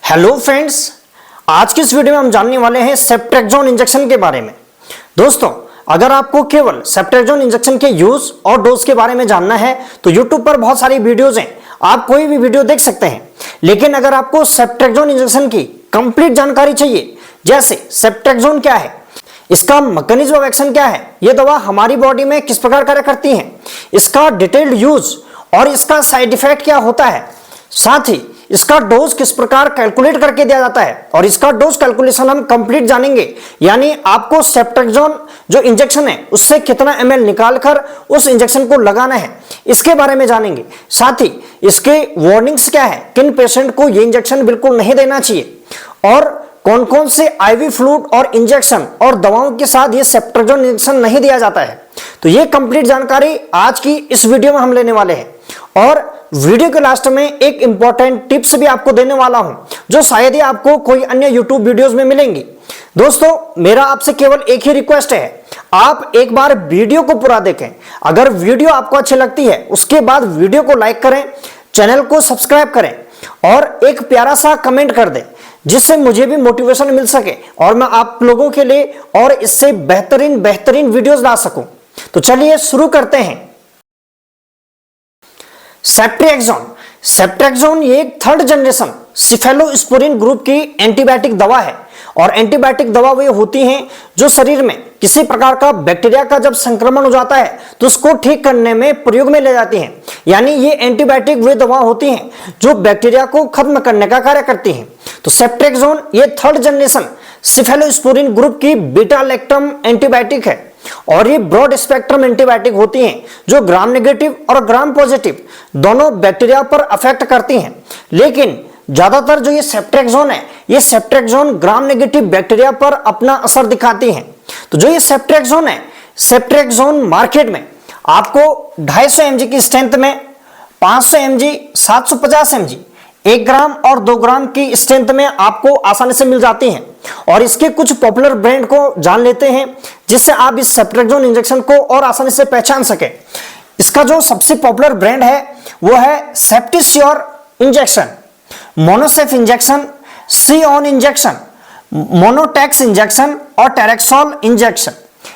Hello friends, आज की इस वीडियो में हम जानने वाले हैं सेप्ट्रेक्सोन इंजेक्शन के बारे में। दोस्तों, अगर आपको केवल सेप्ट्रेक्सोन इंजेक्शन के यूज और डोज के बारे में जानना है तो YouTube पर बहुत सारी वीडियोज हैं, आप कोई भी वीडियो देख सकते हैं। लेकिन अगर आपको सेप्ट्रेक्सोन इंजेक्शन की कंप्लीट जानकारी चाहिए, जैसे सेप्ट्रेक्सोन क्या है, इसका मैकेनिज्म ऑफ एक्शन क्या है, यह दवा हमारी बॉडी में किस प्रकार कार्य करती है, इसका डिटेल्ड यूज और इसका साइड इफेक्ट क्या होता है, साथ ही इसका डोज किस प्रकार कैलकुलेट करके दिया जाता है और इसका डोज कैलकुलेशन हम कंप्लीट जानेंगे। यानी आपको सेप्ट्रेक्सोन जो इंजेक्शन है उससे कितना ml निकालकर उस इंजेक्शन को लगाना है, इसके बारे में जानेंगे। साथ ही इसके वार्निंग्स क्या है, किन पेशेंट को ये इंजेक्शन बिल्कुल नहीं देना चाहिए और कौन कौन से आईवी फ्लूइड और इंजेक्शन और दवाओं के साथ ये सेप्ट्रेक्सोन इंजेक्शन नहीं दिया जाता है। तो ये कंप्लीट जानकारी आज की इस वीडियो में हम लेने वाले हैं और वीडियो के लास्ट में एक इंपॉर्टेंट टिप्स भी आपको देने वाला हूं जो शायद ही आपको कोई अन्य यूट्यूब वीडियोस में मिलेंगी। दोस्तों, मेरा आपसे केवल एक ही रिक्वेस्ट है, आप एक बार वीडियो को पूरा देखें। अगर वीडियो आपको अच्छी लगती है उसके बाद वीडियो को लाइक करें, चैनल को सब्सक्राइब करें और एक प्यारा सा कमेंट कर दें, जिससे मुझे भी मोटिवेशन मिल सके और मैं आप लोगों के लिए और इससे बेहतरीन वीडियोस ला सकूं। तो चलिए शुरू करते हैं। सेप्ट्रेक्सोन ये एक थर्ड जनरेशन सिफेलोस्पोरिन ग्रुप की एंटीबायोटिक दवा है और एंटीबायोटिक दवा वो होती हैं जो शरीर में किसी प्रकार का बैक्टीरिया का जब संक्रमण हो जाता है तो उसको ठीक करने में प्रयोग में ले जाती हैं। यानी ये एंटीबायोटिक वे दवा होती हैं जो बैक्टीरिया को खत्म करने का कार्य करती हैं। तो सेप्ट्रेक्सोन ये थर्ड जनरेशन सिफेलोस्पोरिन ग्रुप की बीटा लैक्टम एंटीबायोटिक है और ये ब्रॉड स्पेक्ट्रम एंटीबायोटिक होती हैं जो ग्राम नेगेटिव और ग्राम पॉजिटिव दोनों बैक्टीरिया पर अफेक्ट करती हैं। लेकिन ज्यादातर जो ये सेप्ट्रेक्सोन है, ये सेप्ट्रेक्सोन ग्राम नेगेटिव बैक्टीरिया पर अपना असर दिखाती हैं। तो जो ये सेप्ट्रेक्सोन है, सेप्ट्रेक्सोन मार्केट में आपको 250 mg की स्ट्रेंथ में, 500 mg, 750 mg, 1 ग्राम और 2 ग्राम की स्ट्रेंथ में आपको आसानी से मिल जाती हैं। और इसके कुछ पॉपुलर ब्रांड को जान लेते हैं जिससे आप इस सेप्ट्रेक्सोन इंजेक्शन को और आसानी से पहचान सके। इसका जो सबसे पॉपुलर ब्रांड है वो है सेप्टिश्योर इंजेक्शन, मोनोसेफ इंजेक्शन, सी ऑन इंजेक्शन, मोनोटेक्स इंजेक्शन और टेरेक्सोल इंजेक्शन।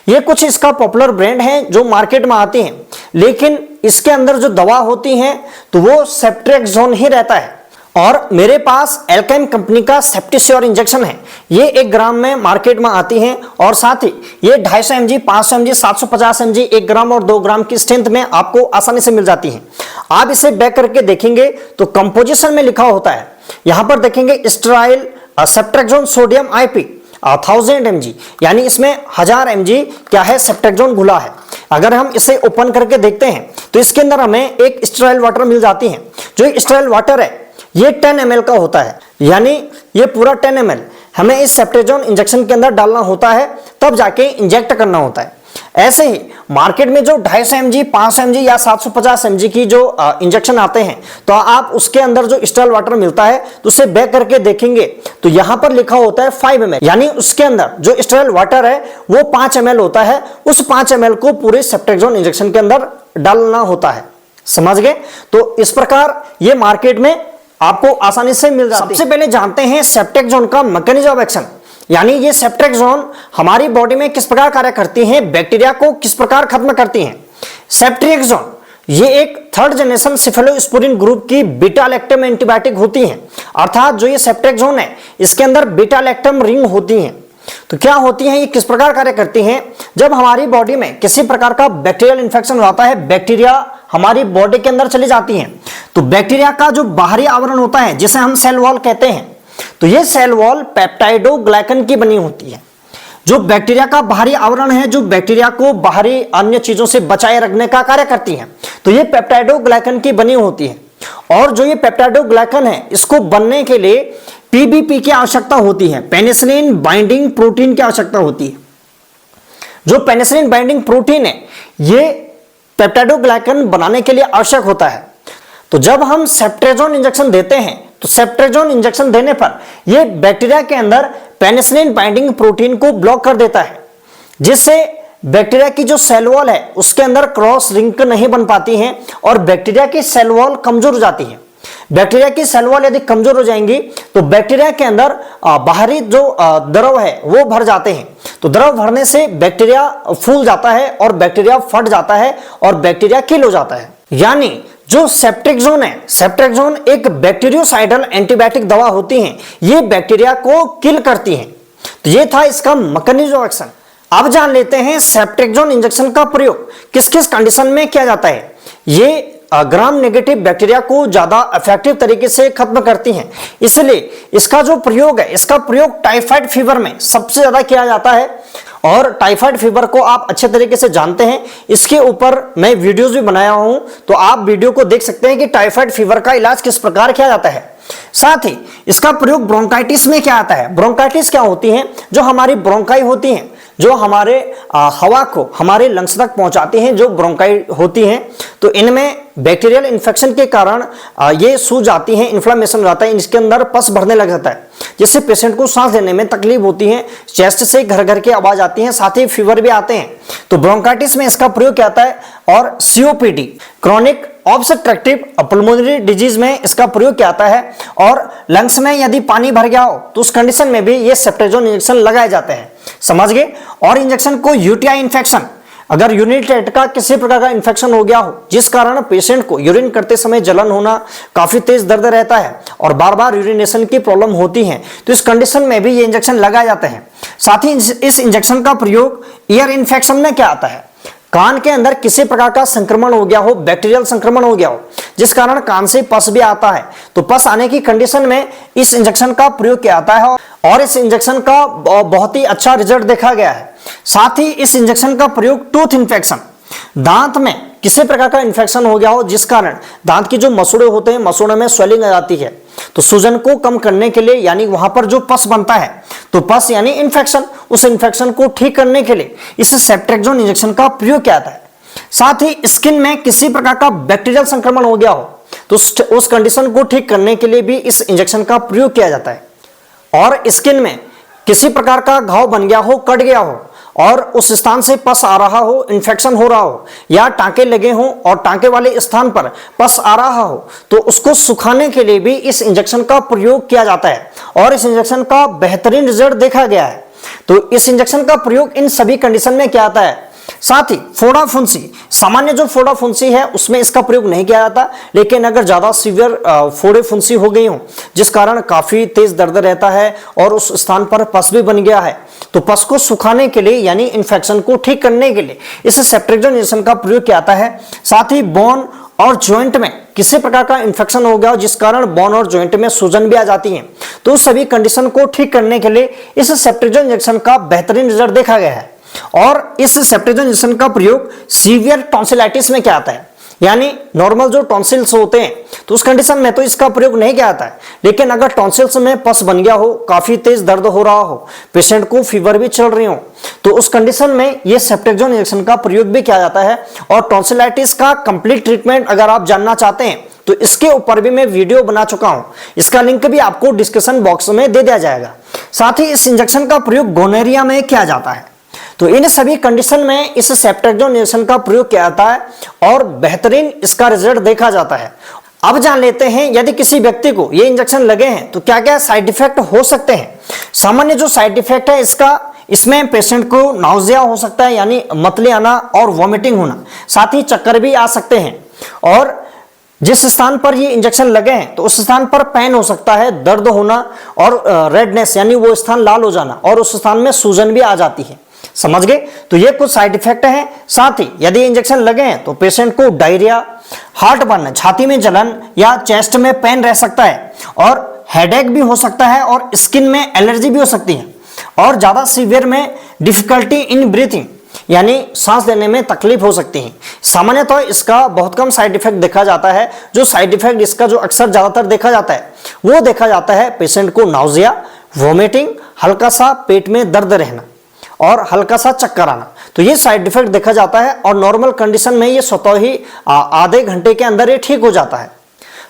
ये कुछ इसका पॉपुलर ब्रांड है जो मार्केट में आती हैं, लेकिन इसके अंदर जो दवा होती है तो वो सेप्ट्रेक्सोन ही रहता है। और मेरे पास एल्केम कंपनी का सेप्टिश्योर इंजेक्शन है, ये 1 ग्राम में मार्केट में आती हैं और साथ ही ये 250 mg, 500 mg, 750 mg, 1 ग्राम और 2 ग्राम की स्ट्रेंथ में आपको आसानी से मिल जाती है। आप इसे बैक करके देखेंगे तो कंपोजिशन में लिखा होता है, यहां पर देखेंगे स्टेराइल सेप्ट्रेक्सोन सोडियम IP 1000 mg, यानी इसमें 1000 mg क्या है, सेप्ट्रेक्सोन घुला है। अगर हम इसे ओपन करके देखते हैं तो इसके अंदर हमें एक स्टेराइल वाटर मिल जाती है। जो स्टेराइल वाटर है ये 10 ml का होता है, यानी ये पूरा 10 ml हमें इस सेप्ट्रेक्सोन इंजेक्शन के अंदर डालना होता है, तब जाके इंजेक्ट करना होता है। ऐसे ही मार्केट में जो 250 mg, 500 mg या 750 mg की जो इंजेक्शन आते हैं तो आप उसके अंदर जो स्टेराइल वाटर मिलता है तो उसे बैक करके देखेंगे तो यहां पर लिखा होता है 5 ml, यानी उसके अंदर जो स्टेराइल वाटर है वो 5 ml होता है। उस 5 ml को पूरे सेप्ट्रेक्सोन इंजेक्शन के अंदर डालना होता है। समझ गए? तो इस प्रकार ये मार्केट में आपको आसानी से मिल जाती है। सबसे पहले जानते हैं सेप्ट्रेक्सोन का मैकेनिज्म ऑफ एक्शन, यानी ये सेप्ट्रेक्सोन हमारी बॉडी में किस प्रकार कार्य करती है, बैक्टीरिया को किस प्रकार खत्म करती है। सेप्ट्रेक्सोन ये एक थर्ड जनरेशन सिफेलोस्पोरिन ग्रुप की बीटा लैक्टम एंटीबायोटिक होती है, अर्थात जो ये सेप्ट्रेक्सोन है इसके अंदर बीटा लैक्टम रिंग होती है। तो क्या होती है, ये किस प्रकार कार्य करती हैं, जब हमारी बॉडी में किसी प्रकार का बैक्टीरियल इन्फेक्शन हो जाता है, बैक्टीरिया हमारी बॉडी के अंदर चली जाती हैं, तो बैक्टीरिया का जो बाहरी आवरण होता है जिसे हम सेल वॉल कहते हैं, तो ये सेल वॉल पेप्टाइडोग्लाइकन की बनी होती है। जो बैक्टीरिया का बाहरी आवरण है, जो बैक्टीरिया को बाहरी अन्य चीजों से बचाए रखने का कार्य करती है, तो ये पेप्टाइडोग्लाइकन की बनी होती है। और जो ये पेप्टाइडोग्लाइकन है इसको बनने के लिए पीबीपी की आवश्यकता होती है, पेनिसिलिन बाइंडिंग प्रोटीन की आवश्यकता होती है। जो पेनिसिलिन बाइंडिंग प्रोटीन है ये पेप्टाइडोग्लाइकन बनाने के लिए आवश्यक होता है। तो जब हम सेप्ट्रेक्सोन इंजेक्शन देते हैं तो सेप्ट्रेक्सोन इंजेक्शन देने पर यह बैक्टीरिया के अंदर पेनिसिलिन बाइंडिंग प्रोटीन को ब्लॉक कर देता है, जिससे बैक्टीरिया की जो सेल वॉल है उसके अंदर क्रॉस रिंग नहीं बन पाती है और बैक्टीरिया की सेल वॉल कमजोर हो जाती है। बैक्टीरिया की सेल वॉल यदि कमजोर हो जाएंगी तो बैक्टीरिया के अंदर बाहरी जो द्रव है वो भर जाते हैं। तो द्रव भरने से बैक्टीरिया फूल जाता है और बैक्टीरिया फट जाता है और बैक्टीरिया किल हो जाता है। यानी जो सेप्ट्रेक्सोन है, सेप्ट्रेक्सोन एक बैक्टीरियोसाइडल एंटीबायोटिक दवा होती है, ये बैक्टीरिया को किल करती है। तो ये था इसका मैकेनिज्म ऑफ एक्शन। अब जान लेते हैं सेप्ट्रेक्सोन इंजेक्शन का प्रयोग किस किस कंडीशन में किया जाता है। ये ग्राम नेगेटिव बैक्टीरिया को ज्यादा इफेक्टिव तरीके से खत्म करती हैं, इसलिए इसका जो प्रयोग है, इसका प्रयोग टाइफाइड फीवर में सबसे ज्यादा किया जाता है। और टाइफाइड फीवर को आप अच्छे तरीके से जानते हैं, इसके ऊपर मैं वीडियोस भी बनाया हूं, तो आप वीडियो को देख सकते हैं कि टाइफाइड फीवर का इलाज किस प्रकार किया जाता है। साथ ही इसका प्रयोग ब्रोंकाइटिस में क्या आता है। ब्रोंकाइटिस क्या होती है, जो हमारी ब्रोंकाई होती हैं, जो हमारे हवा को हमारे लंग्स तक पहुंचाती हैं, जो ब्रोंकाई होती हैं, तो इनमें बैक्टीरियल इन्फेक्शन के कारण ये सूज जाती हैं, इन्फ्लेमेशन हो जाता है, इसके अंदर पस भरने लग जाता है, जिससे पेशेंट को सांस लेने में तकलीफ होती है, चेस्ट से घर घर की आवाज आती है, साथ ही फीवर भी आते हैं। तो ब्रोंकाइटिस में इसका प्रयोग किया जाता है। और COPD chronic obstructive pulmonary disease में इसका प्रयोग किया जाता है। और लंग्स में यदि पानी भर गया हो तो उस कंडीशन में भी ये सेप्ट्रेक्सोन इंजेक्शन लगाए जाते हैं, समझ गए। और इंजेक्शन को यूटीआई इन्फेक्शन, अगर यूरिन ट्रैक्ट का किसी प्रकार का इंफेक्शन हो गया हो जिस कारण पेशेंट को यूरिन करते समय जलन होना, काफी तेज दर्द रहता है और बार बार यूरिनेशन की प्रॉब्लम होती है, तो इस कंडीशन में भी ये इंजेक्शन लगाए जाते हैं। साथ ही इस इंजेक्शन का प्रयोग ईयर इन्फेक्शन में क्या आता है, कान के अंदर किसी प्रकार का संक्रमण हो गया हो, बैक्टीरियल संक्रमण हो गया हो जिस कारण कान से पस भी आता है, तो पस आने की कंडीशन में इस इंजेक्शन का प्रयोग किया जाता है और इस इंजेक्शन का बहुत ही अच्छा रिजल्ट देखा गया है। साथ ही इस इंजेक्शन का प्रयोग टूथ इन्फेक्शन, दांत में किसी प्रकार का इन्फेक्शन हो गया हो जिस कारण दांत की जो मसूड़े होते हैं, मसूड़े में स्वेलिंग आ जाती है, तो सूजन को कम करने के लिए, यानी वहां पर जो पस बनता है, तो पस यानी इन्फेक्शन, उस इन्फेक्शन को ठीक करने के लिए इस सेप्ट्रेक्सोन इंजेक्शन का प्रयोग किया जाता है। साथ ही स्किन में किसी प्रकार का बैक्टीरियल संक्रमण हो गया हो तो उस कंडीशन को ठीक करने के लिए भी इस इंजेक्शन का प्रयोग किया जाता है। और स्किन में किसी प्रकार का घाव बन गया हो, कट गया हो और उस स्थान से पस आ रहा हो, इन्फेक्शन हो रहा हो, या टांके लगे हों और टांके वाले स्थान पर पस आ रहा हो, तो उसको सुखाने के लिए भी इस इंजेक्शन का प्रयोग किया जाता है और इस इंजेक्शन का बेहतरीन रिजल्ट देखा गया है। तो इस इंजेक्शन का प्रयोग इन सभी कंडीशन में किया जाता है। साथ ही फोड़ा फुंसी, सामान्य जो फोड़ा फुंसी है उसमें इसका प्रयोग नहीं किया जाता, लेकिन अगर ज्यादा सीवियर फोड़े फुंसी हो गई हो जिस कारण काफी तेज दर्द रहता है और उस स्थान पर पस भी बन गया है, तो पस को सुखाने के लिए यानी इन्फेक्शन को ठीक करने के लिए इस सेप्ट्रेक्सोन इंजेक्शन का प्रयोग किया जाता है। साथ ही बोन और जॉइंट में किसी प्रकार का इन्फेक्शन हो गया हो जिस कारण बोन और जॉइंट में सूजन भी आ जाती है, तो सभी कंडीशन को ठीक करने के लिए इस सेप्ट्रेक्सोन इंजेक्शन का बेहतरीन रिजल्ट देखा गया है। और इस सेप्ट्रेक्सोन इंजेक्शन का प्रयोग सीवियर टॉन्सिलाइटिस में किया जाता है, यानी नॉर्मल जो टॉन्सिल्स होते हैं तो उस कंडीशन में तो इसका प्रयोग नहीं किया जाता है, लेकिन अगर टॉन्सिल्स में पस बन गया हो, काफी तेज दर्द हो रहा हो, पेशेंट को फीवर भी चल रही हो, तो उस कंडीशन में ये सेप्ट्रेक्सोन इंजेक्शन का प्रयोग भी किया जाता है। और टॉन्सिलाइटिस का कंप्लीट ट्रीटमेंट अगर आप जानना चाहते हैं तो इसके ऊपर भी मैं वीडियो बना चुका हूं, इसका लिंक भी आपको डिस्क्रिप्शन बॉक्स में दे दिया जाएगा। साथ ही इस इंजेक्शन का प्रयोग गोनोरिया में किया जाता है। तो इन सभी कंडीशन में इस सेप्ट्रेक्सोन इंजेक्शन का प्रयोग किया जाता है और बेहतरीन इसका रिजल्ट देखा जाता है। अब जान लेते हैं यदि किसी व्यक्ति को ये इंजेक्शन लगे हैं तो क्या क्या साइड इफेक्ट हो सकते हैं। सामान्य जो साइड इफेक्ट है इसमें पेशेंट को नाउजिया हो सकता है, यानी मतली आना और वॉमिटिंग होना, साथ ही चक्कर भी आ सकते हैं। और जिस स्थान पर ये इंजेक्शन लगे हैं तो उस स्थान पर पेन हो सकता है, दर्द होना और रेडनेस यानी वो स्थान लाल हो जाना, और उस स्थान में सूजन भी आ जाती है, समझ गए। तो ये कुछ साइड इफेक्ट हैं। साथ ही यदि इंजेक्शन लगे हैं तो पेशेंट को डायरिया, हार्ट बर्न, छाती में जलन या चेस्ट में पेन रह सकता है और हेडेक भी हो सकता है और स्किन में एलर्जी भी हो सकती है और ज्यादा सीवियर में डिफिकल्टी इन ब्रीथिंग यानी सांस लेने में तकलीफ हो सकती है। सामान्यतः तो इसका बहुत कम साइड इफेक्ट देखा जाता है। जो साइड इफेक्ट इसका जो अक्सर ज्यादातर देखा जाता है वो देखा जाता है पेशेंट को नाउजिया, वोमिटिंग, हल्का सा पेट में दर्द रहना और हल्का सा चक्कर आना, तो ये साइड इफेक्ट देखा जाता है। और नॉर्मल कंडीशन में ये स्वतः ही आधे घंटे के अंदर ये ठीक हो जाता है।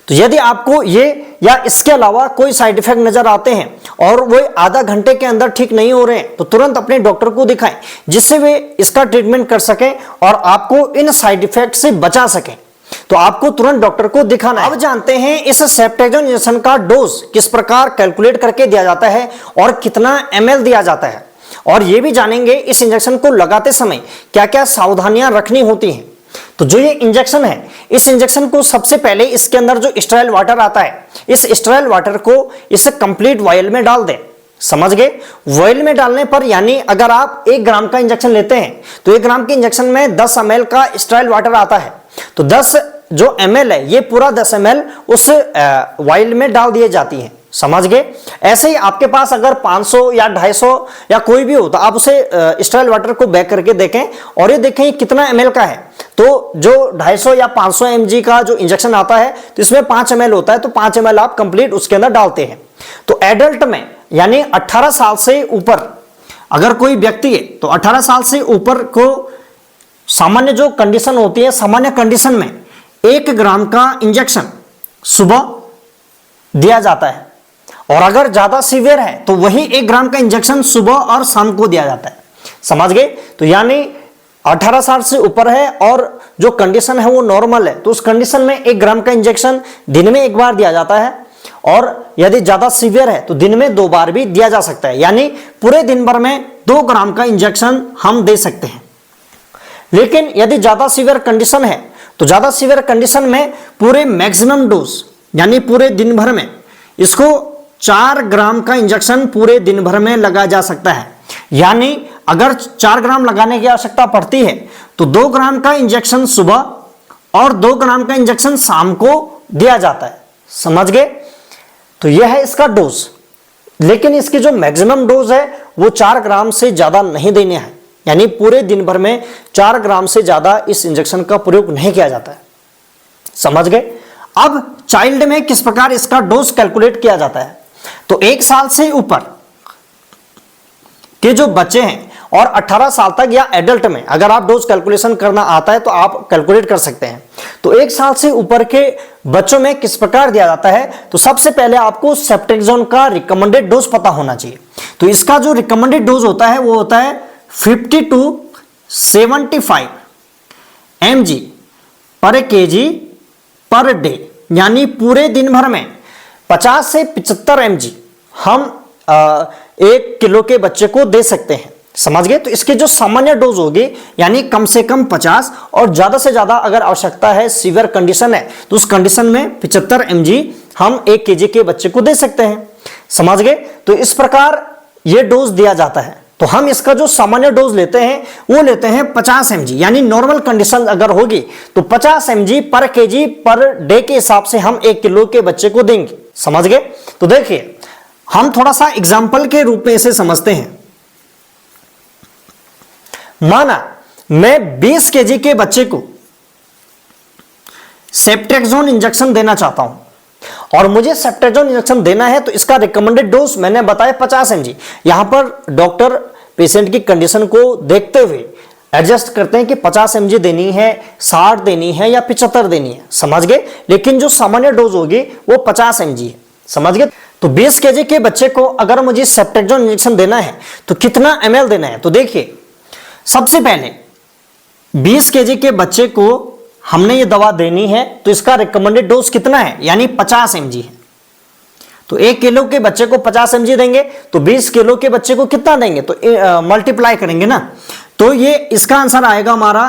तो यदि आपको ये या इसके अलावा कोई साइड इफेक्ट नजर आते हैं और वो आधा घंटे के अंदर ठीक नहीं हो रहे हैं तो तुरंत अपने डॉक्टर को दिखाएं, जिससे वे इसका ट्रीटमेंट कर सकें और आपको इन साइड इफेक्ट से बचा सकें। तो आपको तुरंत डॉक्टर को दिखाना है। अब जानते हैं इस सेप्टेजोन इंजेक्शन का डोज किस प्रकार कैलकुलेट करके दिया जाता है और कितना ml दिया जाता है, और यह भी जानेंगे इस इंजेक्शन को लगाते समय क्या क्या सावधानियां रखनी होती हैं। तो जो ये इंजेक्शन है, इस इंजेक्शन को सबसे पहले इसके अंदर जो स्टेराइल वाटर आता है, इस स्टेराइल वाटर को इस कंप्लीट वायल में डाल दें। समझ गए? वायल में डालने पर, यानी अगर आप 1 ग्राम का इंजेक्शन लेते हैं तो 1 ग्राम के इंजेक्शन में 10 ml का स्टेराइल वाटर आता है। तो 10 जो ml है, ये पूरा 10 ml उस वायल में डाल दिए जाती है। समझ गए? ऐसे ही आपके पास अगर 500 या 250 या कोई भी हो तो आप उसे स्टेराइल वाटर को बैक करके देखें और ये देखें कितना ml का है। तो जो 250 या 500 mg का जो इंजेक्शन आता है तो इसमें 5 ml होता है, तो 5 ml आप कंप्लीट उसके अंदर डालते हैं। तो एडल्ट में यानी 18 साल से ऊपर अगर कोई व्यक्ति है तो 18 साल से ऊपर को सामान्य जो कंडीशन होती है, सामान्य कंडीशन में 1 ग्राम का इंजेक्शन सुबह दिया जाता है, और अगर ज्यादा सीवियर है तो वही 1 ग्राम का इंजेक्शन सुबह और शाम को दिया जाता है। समझ गए? तो यानी 18 साल से ऊपर है और जो कंडीशन है वो नॉर्मल है, तो उस कंडीशन में 1 ग्राम का इंजेक्शन दिन में 1 बार दिया जाता है, और यदि ज्यादा सीवियर है तो दिन में 2 बार भी दिया जा सकता है, यानी पूरे दिन भर में 2 ग्राम का इंजेक्शन हम दे सकते हैं। लेकिन यदि ज्यादा सीवियर कंडीशन है तो ज्यादा सीवियर कंडीशन में पूरे मैक्सिमम डोज यानी पूरे दिन भर में इसको 4 ग्राम का इंजेक्शन पूरे दिन भर में लगाया जा सकता है। यानी अगर 4 ग्राम लगाने की आवश्यकता पड़ती है तो 2 ग्राम का इंजेक्शन सुबह और 2 ग्राम का इंजेक्शन शाम को दिया जाता है। समझ गए? तो यह है इसका डोज। लेकिन इसकी जो मैक्सिमम डोज है वो 4 ग्राम से ज्यादा नहीं देने हैं, यानी पूरे दिन भर में 4 ग्राम से ज्यादा इस इंजेक्शन का प्रयोग नहीं किया जाता है। समझ गए? अब चाइल्ड में किस प्रकार इसका डोज कैलकुलेट किया जाता है, तो 1 साल से ऊपर के जो बच्चे हैं और 18 साल तक या एडल्ट में अगर आप डोज कैलकुलेशन करना आता है तो आप कैलकुलेट कर सकते हैं। तो 1 साल से ऊपर के बच्चों में किस प्रकार दिया जाता है, तो सबसे पहले आपको सेप्टेक्सोन का रिकमेंडेड डोज पता होना चाहिए। तो इसका जो रिकमेंडेड डोज होता है वो होता है 50 to 75 mg पर kg पर डे, यानी पूरे दिन भर में 50 से 75 mg हम 1 किलो के बच्चे को दे सकते हैं। समझ गए? तो इसकी जो सामान्य डोज होगी यानी कम से कम 50 और ज्यादा से ज्यादा अगर आवश्यकता है, सीवियर कंडीशन है तो उस कंडीशन में 75 mg हम 1 kg के बच्चे को दे सकते हैं। समझ गए? तो इस प्रकार यह डोज दिया जाता है। तो हम इसका जो सामान्य डोज लेते हैं वो लेते हैं 50 mg, यानी नॉर्मल कंडीशन अगर होगी तो 50 mg पर kg पर डे के हिसाब से हम 1 किलो के बच्चे को देंगे। समझ गए? तो देखिए हम थोड़ा सा एग्जाम्पल के रूप में इसे समझते हैं। माना मैं 20 kg के बच्चे को सेप्टेक्सोन इंजेक्शन देना चाहता हूं और मुझे सेप्टेक्सोन इंजेक्शन देना है, तो इसका रिकमेंडेड डोज मैंने बताया 50 mg। यहां पर डॉक्टर पेशेंट की कंडीशन को देखते हुए एडजस्ट करते हैं कि 50 mg देनी है, 60 देनी है या 75 देनी है। समझ गए? लेकिन जो सामान्य डोज होगी वो 50 mg है। समझ गए? तो 20 kg के बच्चे को अगर मुझे सेप्टेक्सोन इंजेक्शन देना है तो कितना ml देना है, तो देखिए सबसे पहले 20 kg के बच्चे को हमने ये दवा देनी है तो इसका रिकमेंडेड डोज कितना है, यानी 50 mg है। तो 1 किलो के बच्चे को 50 mg देंगे तो 20 किलो के बच्चे को कितना देंगे, तो मल्टीप्लाई करेंगे ना, तो ये इसका आंसर आएगा हमारा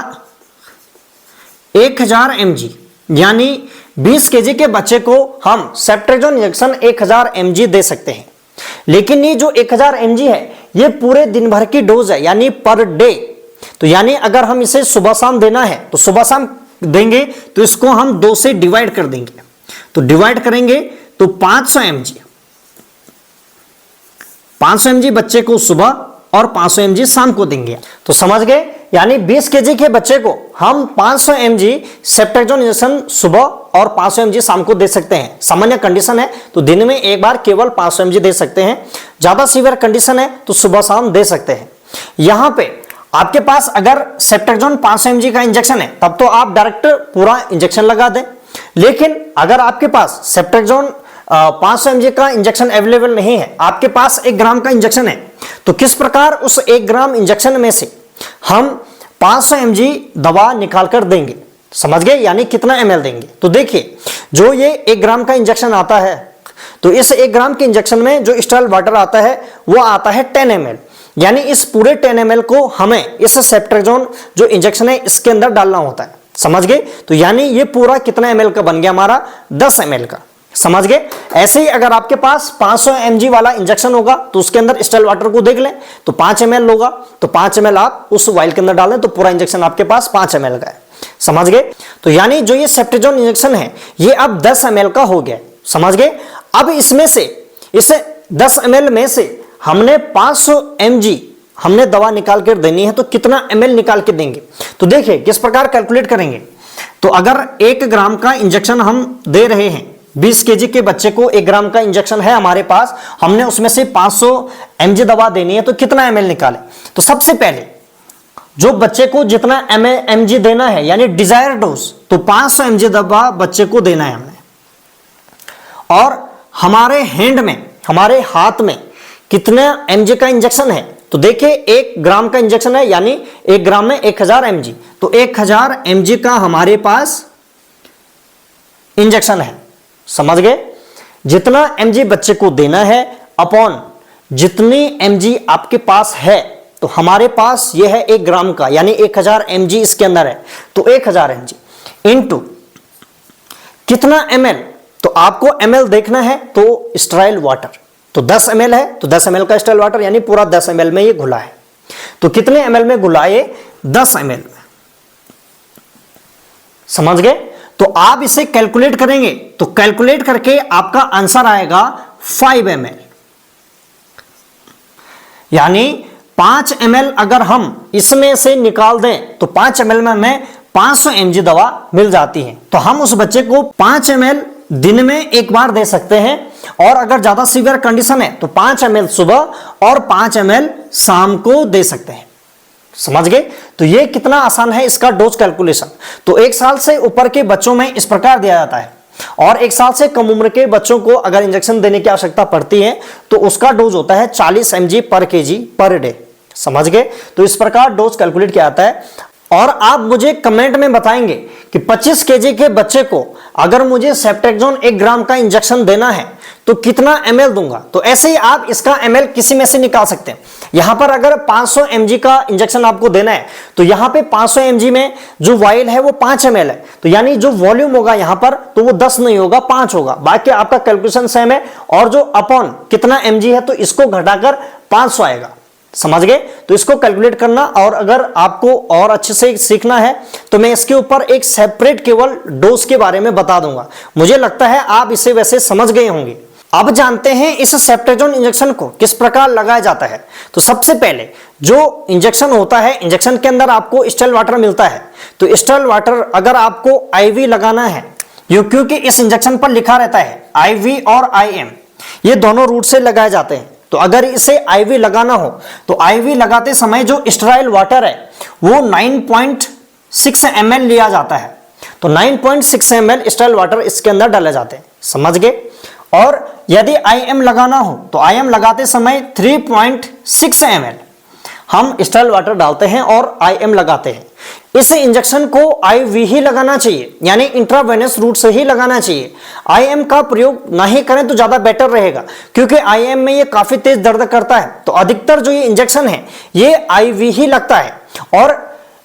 1000 mg, यानी 20 kg के बच्चे को हम सेप्टेक्सोन इंजेक्शन 1000 mg दे सकते हैं। लेकिन ये जो 1000 mg है ये पूरे दिन भर की डोज है, यानी पर डे। तो यानी अगर हम इसे सुबह शाम देना है तो सुबह शाम देंगे तो इसको हम 2 से डिवाइड कर देंगे। तो डिवाइड करेंगे तो 500 mg, 500 mg बच्चे को सुबह और 500 mg शाम को देंगे। तो समझ गए? यानी 20 kg के बच्चे को हम 500 mg सेप्टेक्सोन इंजेक्शन सुबह और 500 mg शाम को दे सकते हैं। सामान्य कंडीशन है तो दिन में 1 बार केवल 500 mg दे सकते हैं। ज्यादा सीवियर कंडीशन है तो सुबह शाम दे सकते हैं। यहां पे आपके पास अगर सेप्टेक्सोन 500 mg का इंजेक्शन है तब तो आप डायरेक्ट पूरा इंजेक्शन लगा दें। लेकिन अगर आपके पास सेप्टेक्सोन 500 mg का इंजेक्शन अवेलेबल नहीं है, आपके पास 1 ग्राम का इंजेक्शन है, तो किस प्रकार उस 1 ग्राम इंजेक्शन में से हम 500 mg दवा निकाल कर देंगे। समझ गए, यानी कितना ml देंगे। तो देखिए जो ये 1 ग्राम का इंजेक्शन आता है, तो इस 1 ग्राम के इंजेक्शन में जो स्टेरॉयल वाटर आता है वो आता है 10 ml, यानी इस पूरे 10 ml को हमें इस सेफ्ट्रेक्सोन जो इंजेक्शन है इसके अंदर डालना होता है। समझ गए, तो यानी ये पूरा कितना ml का बन गया हमारा, 10 ml का। समझ गए। ऐसे ही अगर आपके पास 500 mg वाला इंजेक्शन होगा तो उसके अंदर स्टेरॉयल वाटर को देख लें तो 5 ml होगा, तो 5 ml आप उस वाइल के अंदर डाल दें तो पूरा इंजेक्शन आपके पास 5 ml का है। समझ गए, तो यानी जो ये सेफ्ट्रेक्सोन इंजेक्शन है ये अब 10 ml का हो गया। समझ गए। अब इसमें से इसे 10 ml में से हमने 500 mg हमने दवा निकाल कर देनी है, तो कितना ml निकाल के देंगे। तो देखिए किस प्रकार कैलकुलेट करेंगे। तो अगर 1 ग्राम का इंजेक्शन हम दे रहे हैं, 20 केजी के बच्चे को 1 ग्राम का इंजेक्शन है हमारे पास, हमने उसमें से 500 mg दवा देनी है, तो कितना ml निकालें। तो सबसे पहले जो बच्चे को जितना mg देना है यानी डिजायर डोज, तो 500 mg दवा बच्चे को देना है हमने। और हमारे हैंड में, हमारे हाथ में कितना mg का इंजेक्शन है, तो देखिए 1 ग्राम का इंजेक्शन है यानी 1 ग्राम में 1000 mg, तो 1000 mg का हमारे पास इंजेक्शन है। समझ गए, जितना mg बच्चे को देना है अपॉन जितनी mg आपके पास है, तो हमारे पास यह है 1 ग्राम का यानी 1000 mg इसके अंदर है, तो 1000 mg इनटू कितना ml, तो आपको ml देखना है, तो स्टेरॉयल वाटर तो 10 ml है, तो 10 ml का स्टेरॉयल वाटर यानी पूरा 10 ml में ये घुला है। तो कितने ml में घुला है, 10 ml में। समझ गए, तो आप इसे कैलकुलेट करेंगे, तो कैलकुलेट करके आपका आंसर आएगा 5 ml, यानी 5 ml अगर हम इसमें से निकाल दें तो 5 ml में हमें 500 mg दवा मिल जाती है। तो हम उस बच्चे को 5 ml दिन में एक बार दे सकते हैं, और अगर ज्यादा सीवियर कंडीशन है तो 5 ml सुबह और 5 ml शाम को दे सकते हैं। समझ गए, तो ये कितना आसान है इसका डोज कैलकुलेशन। तो 1 साल से ऊपर के बच्चों में इस प्रकार दिया जाता है, और 1 साल से कम उम्र के बच्चों को अगर इंजेक्शन देने की आवश्यकता पड़ती है तो उसका डोज होता है 40 mg पर kg पर डे। समझ गए, तो इस प्रकार डोज कैलकुलेट किया जाता है। और आप मुझे कमेंट में बताएंगे कि 25 केजी के बच्चे को अगर मुझे सेफ्ट्रेक्सोन 1 ग्राम का इंजेक्शन देना है तो कितना ml दूंगा। तो ऐसे ही आप इसका ml किसी में से निकाल सकते हैं। यहां पर अगर 500 mg का इंजेक्शन आपको देना है तो यहां पे 500 mg में जो वाइल है वो 5 ml है, तो यानी जो वॉल्यूम होगा यहां पर तो वो 10 नहीं होगा 5 होगा। बाकी आपका कैलकुलेशन सेम है, और जो अपॉन कितना mg है तो इसको घटाकर 500 आएगा। समझ गए, तो इसको कैलकुलेट करना। और अगर आपको और अच्छे से सीखना है तो मैं इसके ऊपर एक सेपरेट केवल डोज के बारे में बता दूंगा। मुझे लगता है आप इसे वैसे समझ गए होंगे। अब जानते हैं इस सेफ्ट्रेक्सोन इंजेक्शन को किस प्रकार लगाया जाता है। तो सबसे पहले जो इंजेक्शन होता है, इंजेक्शन के अंदर आपको स्टेरॉयल वाटर मिलता है। तो स्टेरॉयल वाटर अगर आपको IV लगाना है, क्योंकि इस इंजेक्शन पर लिखा रहता है IV और IM, ये दोनों रूट से लगाए जाते हैं। तो अगर इसे IV लगाना हो तो IV लगाते समय जो स्टेरॉयल वाटर है वो 9.6 ml लिया जाता है। तो 9.6 ml स्टेरॉयल वाटर इसके अंदर डाले जाते हैं। समझ गए। और यदि IM लगाना हो तो IM लगाते समय 3.6 ml हम स्टेरॉयल वाटर डालते हैं और IM लगाते हैं। इस इंजेक्शन को IV ही लगाना चाहिए, यानी इंट्रावेनस रूट से ही लगाना चाहिए। IM का प्रयोग नहीं करें तो ज्यादा बेटर रहेगा, क्योंकि IM में ये काफी तेज दर्द करता है। तो अधिकतर जो ये इंजेक्शन है ये IV ही लगता है, और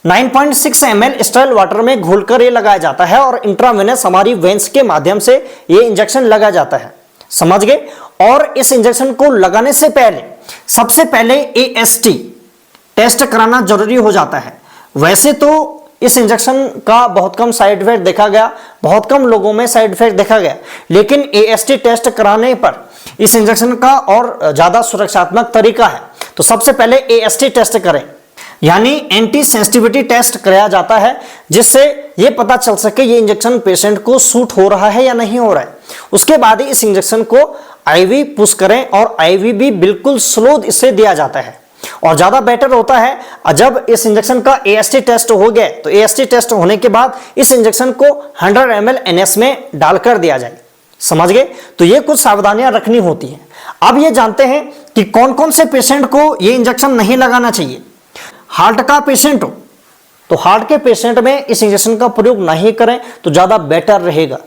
9.6 ml स्टेरॉयल वाटर में घोलकर ये लगाया जाता है, और इंट्रावेनस हमारी वेंस के माध्यम से ये इंजेक्शन लगाया जाता है। समझ गए। और इस इंजेक्शन को लगाने से पहले सबसे पहले AST टेस्ट कराना जरूरी हो जाता है। वैसे तो इस इंजेक्शन का बहुत कम साइड इफेक्ट देखा गया, बहुत कम लोगों में साइड इफेक्ट देखा गया, लेकिन AST टेस्ट कराने पर इस इंजेक्शन का और ज्यादा सुरक्षात्मक तरीका है। तो सबसे पहले AST टेस्ट करें, यानी एंटी सेंसिटिविटी टेस्ट कराया जाता है, जिससे ये पता चल सके ये इंजेक्शन पेशेंट को सूट हो रहा है या नहीं हो रहा है। उसके बाद ही इस इंजेक्शन को IV पुश करें, और IV भी बिल्कुल स्लो इससे दिया जाता है। और ज्यादा बेटर होता है जब इस इंजेक्शन का AST टेस्ट हो गया, तो AST टेस्ट होने के बाद इस इंजेक्शन को 100 ml NS में डालकर दिया जाए। समझ गए। तो ये कुछ सावधानियां रखनी होती हैं। अब ये जानते हैं कि कौन कौन से पेशेंट को ये इंजेक्शन नहीं लगाना चाहिए। हार्ट का पेशेंट हो, तो हार्ट के पेशेंट में इस इंजेक्शन का प्रयोग नहीं करें तो ज्यादा बेटर रहेगा,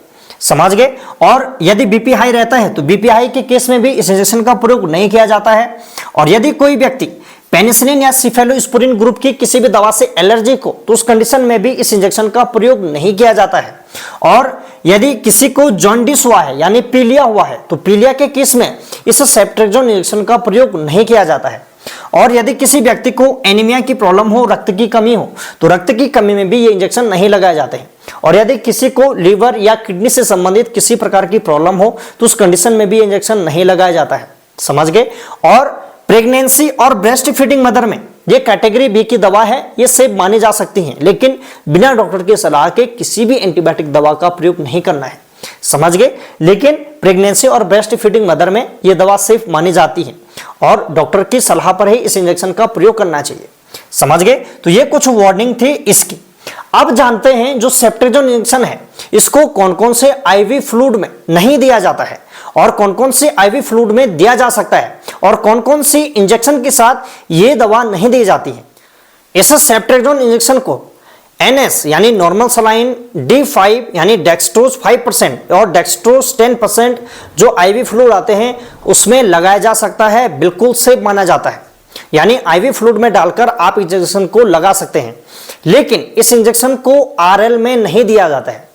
समझ गए। और यदि बीपी हाई रहता है तो बीपी हाई के केस में भी इस इंजेक्शन का प्रयोग नहीं किया जाता है। और यदि कोई व्यक्ति पेनिसिलिन या सिफेलोस्पोरिन ग्रुप की किसी भी दवा से एलर्जिक हो तो उस कंडीशन में भी इस इंजेक्शन का प्रयोग नहीं किया जाता है। और यदि किसी को जॉन्डिस हुआ है यानी पीलिया हुआ है तो पीलिया के केस में इस सेफ्ट्रेक्सोन इंजेक्शन का प्रयोग नहीं किया जाता है। और यदि किसी व्यक्ति को एनीमिया की प्रॉब्लम हो, रक्त की कमी हो, तो रक्त की कमी में भी ये इंजेक्शन नहीं लगाए जाते हैं। और यदि किसी को लीवर या किडनी से संबंधित किसी प्रकार की प्रॉब्लम हो तो उस कंडीशन में भी इंजेक्शन नहीं लगाया जाता है, समझ गए। और प्रेगनेंसी और ब्रेस्ट फीडिंग मदर में ये कैटेगरी बी की दवा है, ये सेफ मानी जा सकती है, लेकिन बिना डॉक्टर की सलाह के किसी भी एंटीबायोटिक दवा का प्रयोग नहीं करना है, समझ गए। लेकिन प्रेगनेंसी और ब्रेस्ट फीडिंग मदर में ये दवा सेफ मानी जाती है और डॉक्टर की सलाह पर ही इस इंजेक्शन का प्रयोग करना चाहिए, समझ गए। तो ये कुछ वार्निंग थी इसकी। अब जानते हैं जो सेफ्ट्रेक्सोन इंजेक्शन है इसको कौन कौन से आईवी फ्लूइड में नहीं दिया जाता है और कौन कौन से आईवी फ्लूइड में दिया जा सकता है और कौन कौन सी इंजेक्शन के साथ ये दवा नहीं दी जाती है। इस सेफ्ट्रेक्सोन इंजेक्शन को NS यानी नॉर्मल सलाइन, D5 यानी डेक्सट्रोज 5% और डेक्सट्रोज 10% जो आईवी फ्लूइड आते हैं उसमें लगाया जा सकता है, बिल्कुल सेफ माना जाता है। यानी आईवी फ्लूइड में डालकर आप इंजेक्शन को लगा सकते हैं। लेकिन इस इंजेक्शन को RL में नहीं दिया जाता है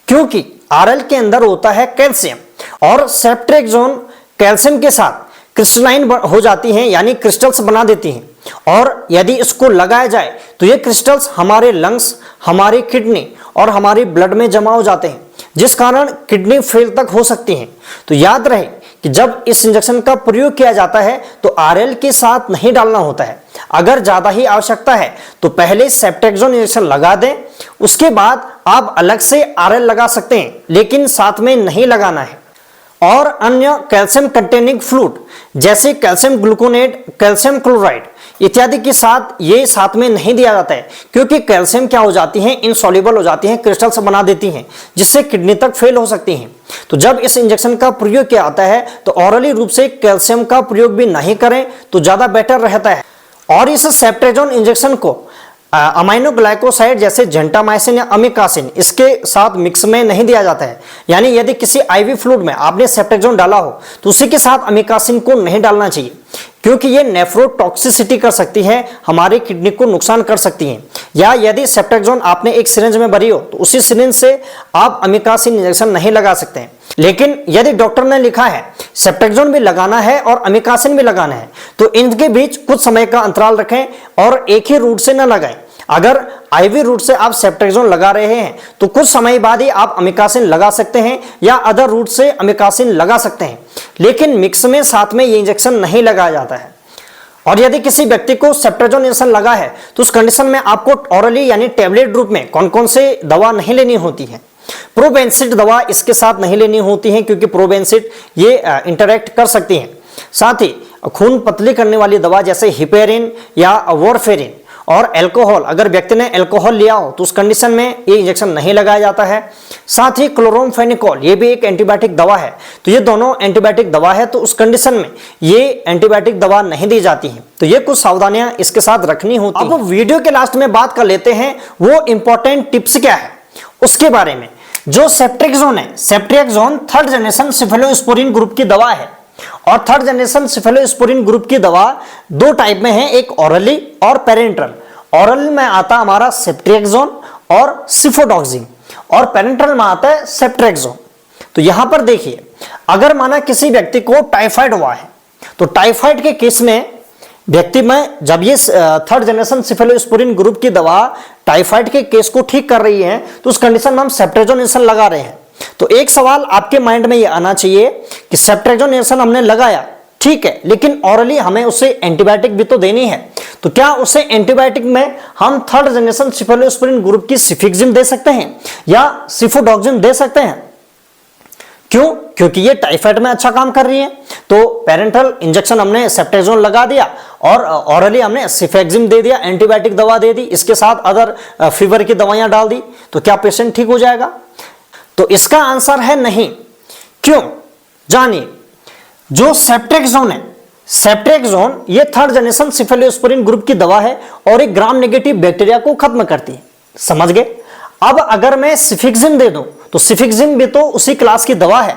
क्योंकि RL के अंदर होता है कैल्शियम और सेफ्ट्रेक्सोन कैल्शियम के साथ क्रिस्टलाइन हो जाती हैं यानी क्रिस्टल्स बना देती हैं। और यदि इसको लगाया जाए तो ये क्रिस्टल्स हमारे लंग्स, हमारी किडनी और हमारी ब्लड में जमा हो जाते हैं जिस कारण किडनी फेल तक हो सकती है। तो याद रहे कि जब इस इंजेक्शन का प्रयोग किया जाता है तो RL के साथ नहीं डालना होता है। अगर ज्यादा ही आवश्यकता है तो पहले सेफ्ट्रेक्सोन इंजेक्शन लगा दें, उसके बाद आप अलग से RL लगा सकते हैं, लेकिन साथ में नहीं लगाना है। और अन्य कैल्शियम कंटेनिंग फ्लूइड जैसे कैल्शियम ग्लूकोनेट, कैल्शियम क्लोराइड इत्यादि के साथ ये साथ में नहीं दिया जाता है क्योंकि कैल्शियम क्या हो जाती है, इनसॉल्युबल हो जाती है, क्रिस्टल्स बना देती हैं जिससे किडनी तक फेल हो सकती हैं। तो जब इस इंजेक्शन का प्रयोग किया जाता है तो ऑरली रूप से कैल्शियम का प्रयोग भी नहीं करें तो ज्यादा बेटर रहता है। और इस सेफ्ट्रेक्सोन इंजेक्शन को अमाइनो ग्लाइकोसाइड जैसे जेंटामाइसिन या अमिकासिन इसके साथ मिक्स में नहीं दिया जाता है। यानी यदि किसी आईवी फ्लूइड में आपने सेफ्ट्रेक्सोन डाला हो तो उसी के साथ अमिकासिन को नहीं डालना चाहिए क्योंकि ये नेफ्रोटॉक्सिसिटी कर सकती है, हमारी किडनी को नुकसान कर सकती है। या यदि सेफ्ट्रेक्सोन आपने एक सिरिंज में भरी हो तो उसी सिरिंज से आप अमिकासिन इंजेक्शन नहीं लगा सकते हैं। लेकिन यदि डॉक्टर ने लिखा है सेफ्ट्रेक्सोन भी लगाना है और अमिकासिन भी लगाना है तो इनके बीच कुछ समय का अंतराल रखें और एक ही रूट से न लगाएं। अगर आईवी रूट से आप सेफ्ट्रेक्सोन लगा रहे हैं तो कुछ समय बाद ही आप अमिकासिन लगा सकते हैं या अदर रूट से अमिकासिन लगा सकते हैं, लेकिन मिक्स में साथ में ये इंजेक्शन नहीं लगाया जाता है। और यदि किसी व्यक्ति को सेफ्ट्रेक्सोन इंजेक्शन लगा है तो उस कंडीशन में आपको ऑरली यानी टैबलेट रूप में कौन कौन से दवा नहीं लेनी होती है। प्रोबेंसिट दवा इसके साथ नहीं लेनी होती है क्योंकि प्रोबेंसिट ये इंटरैक्ट कर सकती है। साथ ही खून पतली करने वाली दवा जैसे हिपेरिन या वॉरफेरिन और अल्कोहल, अगर व्यक्ति ने अल्कोहल लिया हो तो उस कंडीशन में ये इंजेक्शन नहीं लगाया जाता है। साथ ही क्लोरोमफेनिकोल ये भी एक एंटीबायोटिक दवा है, तो ये दोनों एंटीबायोटिक दवा है तो उस कंडीशन में ये एंटीबायोटिक दवा नहीं दी जाती है। तो ये कुछ सावधानियां इसके साथ रखनी होती है। अब वीडियो के लास्ट में बात कर लेते हैं वो इंपॉर्टेंट टिप्स क्या है उसके बारे में। जो सेफ्ट्रेक्सोन है, सेफ्ट्रेक्सोन थर्ड जनरेशन सिफेलोस्पोरिन ग्रुप की दवा है और थर्ड जनरेशन सिफेलोस्पोरिन ग्रुप की दवा दो टाइप में है, एक ऑरली और पेरेंट्रल। ऑरल में आता हमारा सेफ्ट्रेक्सोन और सिफोडॉक्सिन और पेरेंट्रल में आता है सेफ्ट्रेक्सोन। तो यहां पर देखिए, अगर माना किसी व्यक्ति को टाइफाइड हुआ है तो टाइफाइड के केस में व्यक्ति में जब ये थर्ड जनरेशन सिफेलोस्पोरिन ग्रुप की दवा टाइफाइड के केस को ठीक कर रही है तो उस कंडीशन में हम सेफ्ट्रेक्सोन इंजेक्शन लगा रहे हैं। तो एक सवाल आपके माइंड में ये आना चाहिए कि सेफ्ट्रेक्सोन इंजेक्शन हमने लगाया ठीक है, लेकिन ऑरली हमें उसे एंटीबायोटिक भी तो देनी है, तो क्या उसे एंटीबायोटिक में हम थर्ड जनरेशन सिफेलोस्पोरिन ग्रुप की सिफिक्सिम दे सकते हैं या सिफोडॉक्सिन दे सकते हैं? क्यों? क्योंकि ये टाइफाइड में अच्छा काम कर रही है। तो पेरेंटल इंजेक्शन हमने सेफ्ट्रेक्सोन लगा दिया और ऑरली हमने सिफेक्सिम दे दिया, एंटीबायोटिक दवा दे दी, इसके साथ अदर फीवर की दवाइयां डाल दी, तो क्या पेशेंट ठीक हो जाएगा? तो इसका आंसर है नहीं। क्यों? जानिए, जो सेफ्ट्रेक्सोन है, सेफ्ट्रेक्सोन ये थर्ड जनरेशन सिफेलोस्पोरिन ग्रुप की दवा है और एक ग्राम नेगेटिव बैक्टीरिया को खत्म करती है। समझ गए। अब अगर मैं सिफिक्सिम दे दूं तो सिफिक्सिम भी तो उसी क्लास की दवा है,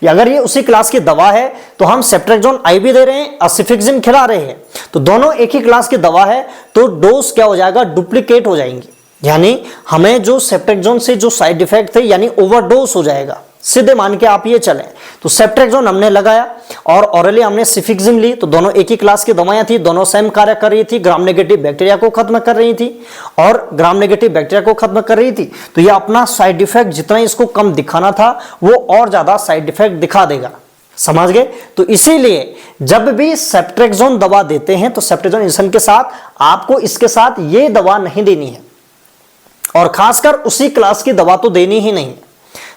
या अगर ये उसी क्लास की दवा है तो हम सेफ्ट्रेक्सोन आई भी दे रहे हैं और सिफिक्सिम खिला रहे हैं, तो दोनों एक ही क्लास की दवा है, तो डोज क्या हो जाएगा, डुप्लीकेट हो जाएंगी। यानी हमें जो सेफ्ट्रेक्सोन से जो साइड इफेक्ट थे यानी ओवरडोज हो जाएगा, सीधे मान के आप ये चलें। तो सेफ्ट्रेक्सोन हमने लगाया और ऑरली हमने सिफिक्सिम ली, तो दोनों एक ही क्लास की दवाएं थी, दोनों सेम कार्य कर रही थी, ग्राम नेगेटिव बैक्टीरिया को खत्म कर रही थी और ग्राम नेगेटिव बैक्टीरिया को खत्म कर रही थी। तो ये अपना साइड इफेक्ट जितना इसको कम दिखाना था वो और ज्यादा साइड इफेक्ट दिखा देगा। समझ गए। तो इसीलिए जब भी सेफ्ट्रेक्सोन दवा देते हैं तो सेफ्ट्रेक्सोन इंजेक्शन के साथ आपको इसके साथ ये दवा नहीं देनी है, और खासकर उसी क्लास की दवा तो देनी ही नहीं है।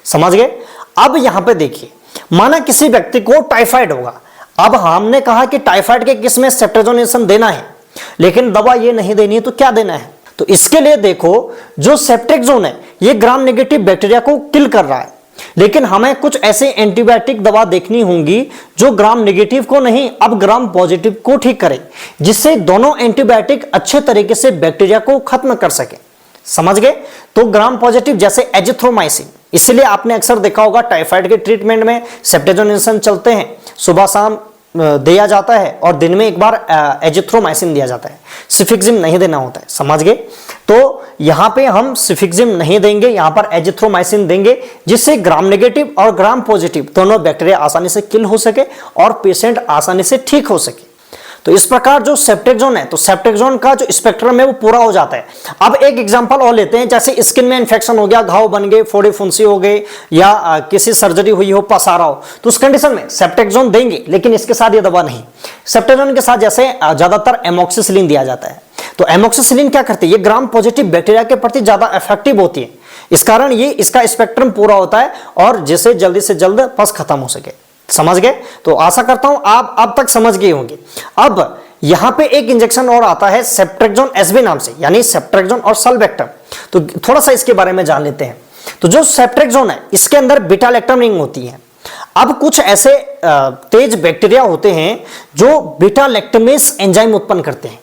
समझ गए। अब यहां पे देखिए, माना किसी व्यक्ति को टाइफाइड होगा, अब हमने कहा कि टाइफाइड के केस में सेफ्ट्रेक्सोन इंजेक्शन देना है, लेकिन दवा ये नहीं देनी है, तो क्या देना है। तो इसके लिए देखो, जो सेफ्ट्रेक्सोन है ये ग्राम नेगेटिव बैक्टीरिया को किल कर रहा है, लेकिन हमें कुछ ऐसे एंटीबायोटिक दवा देखनी होंगी जो ग्राम नेगेटिव को नहीं अब ग्राम पॉजिटिव को ठीक करे, जिससे दोनों एंटीबायोटिक अच्छे तरीके से बैक्टीरिया को खत्म कर सके। समझ गए। तो ग्राम पॉजिटिव जैसे एजिथ्रोमाइसिन, इसलिए आपने अक्सर देखा होगा टाइफाइड के ट्रीटमेंट में सेफ्ट्रेक्सोन इंजेक्शन चलते हैं, सुबह शाम दिया जाता है और दिन में एक बार एजिथ्रोमाइसिन दिया जाता है, सिफिक्सिम नहीं देना होता है। समझ गए। तो यहां पे हम सिफिक्सिम नहीं देंगे, यहां पर एजिथ्रोमाइसिन देंगे, जिससे ग्राम नेगेटिव और ग्राम पॉजिटिव दोनों बैक्टीरिया आसानी से किल हो सके और पेशेंट आसानी से ठीक हो सके। तो इस प्रकार जो सेफ्ट्रेक्सोन है, तो सेफ्ट्रेक्सोन का जो स्पेक्ट्रम है वो पूरा हो जाता है। अब एक एग्जांपल और लेते हैं, जैसे स्किन में इंफेक्शन हो गया, घाव बन गए, फोड़े फुंसी हो गए, या किसी सर्जरी हुई हो, पसारा हो, तो उस कंडीशन में सेफ्ट्रेक्सोन देंगे, लेकिन इसके साथ ये दवा नहीं। सेफ्ट्रेक्सोन के साथ जैसे ज्यादातर एमोक्सिसिलिन दिया जाता है। तो एमोक्सिसिलिन क्या करती है, ये ग्राम पॉजिटिव बैक्टीरिया के प्रति ज्यादा इफेक्टिव होती है, इस कारण ये इसका स्पेक्ट्रम पूरा होता है और जिससे जल्दी से जल्द पस खत्म हो सके। समझ गए। तो आशा करता हूं आप अब तक समझ गए होंगे। अब यहां पे एक इंजेक्शन और आता है सेफ्ट्रेक्सोन एसबी नाम से, यानी सेफ्ट्रेक्सोन और सल्बेक्टम। तो थोड़ा सा इसके बारे में जान लेते हैं। तो जो सेफ्ट्रेक्सोन है इसके अंदर बीटा लैक्टम रिंग होती है। अब कुछ ऐसे तेज बैक्टीरिया होते हैं जो बीटा लैक्टमेज एंजाइम उत्पन्न करते हैं।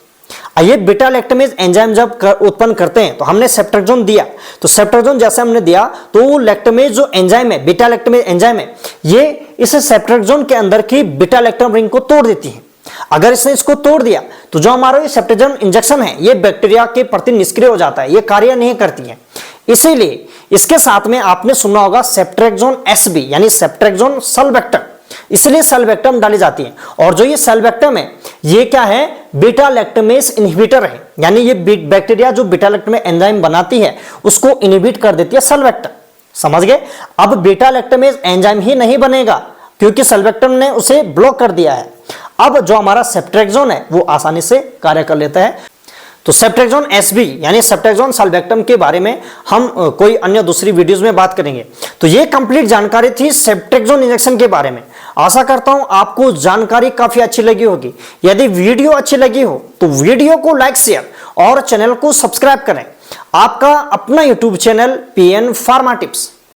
ये बीटा लैक्टमेज एंजाइम जब उत्पन्न करते हैं, तो हमने सेफ्ट्रेक्सोन दिया, तो सेफ्ट्रेक्सोन जैसे हमने दिया तो वो लैक्टमेज जो एंजाइम है, बीटा लैक्टमेज एंजाइम है, ये इस सेफ्ट्रेक्सोन के अंदर की बीटा लैक्टम रिंग को तोड़ देती है। अगर इसने इसको तोड़ दिया तो जो हमारा ये सेफ्ट्रेक्सोन इंजेक्शन है ये बैक्टीरिया के प्रति निष्क्रिय हो जाता है, ये कार्य नहीं करती है। इसीलिए इसके साथ में आपने सुना होगा सेफ्ट्रेक्सोन एसबी यानी सेफ्ट्रेक्सोन सल्बेक्टम, इसलिए सल्बेक्टम डाली जाती है। और जो ये सल्बेक्टम है ये क्या है, बीटा लैक्टमेज इनहिबिटर है, यानी ये बैक्टीरिया जो बीटा लैक्टमेज एंजाइम बनाती है उसको इनहिबिट कर देती है सल्बेक्टम। समझ गए। अब बीटा लैक्टमेज एंजाइम ही नहीं बनेगा क्योंकि सल्बेक्टम ने उसे ब्लॉक कर दिया है। अब जो हमारा सेफ्ट्रेक्सोन है वो आसानी से कार्य कर लेता है। तो सेफ्ट्रेक्सोन एसबी यानी सेफ्ट्रेक्सोन सल्बेक्टम के बारे में हम कोई अन्य दूसरी वीडियोस में बात करेंगे। तो ये कंप्लीट जानकारी थी सेफ्ट्रेक्सोन इंजेक्शन के बारे में। आशा करता हूं आपको जानकारी काफी अच्छी लगी होगी। यदि वीडियो अच्छी लगी हो तो वीडियो को लाइक शेयर और चैनल को सब्सक्राइब करें। आपका अपना YouTube channel PN pharma tips.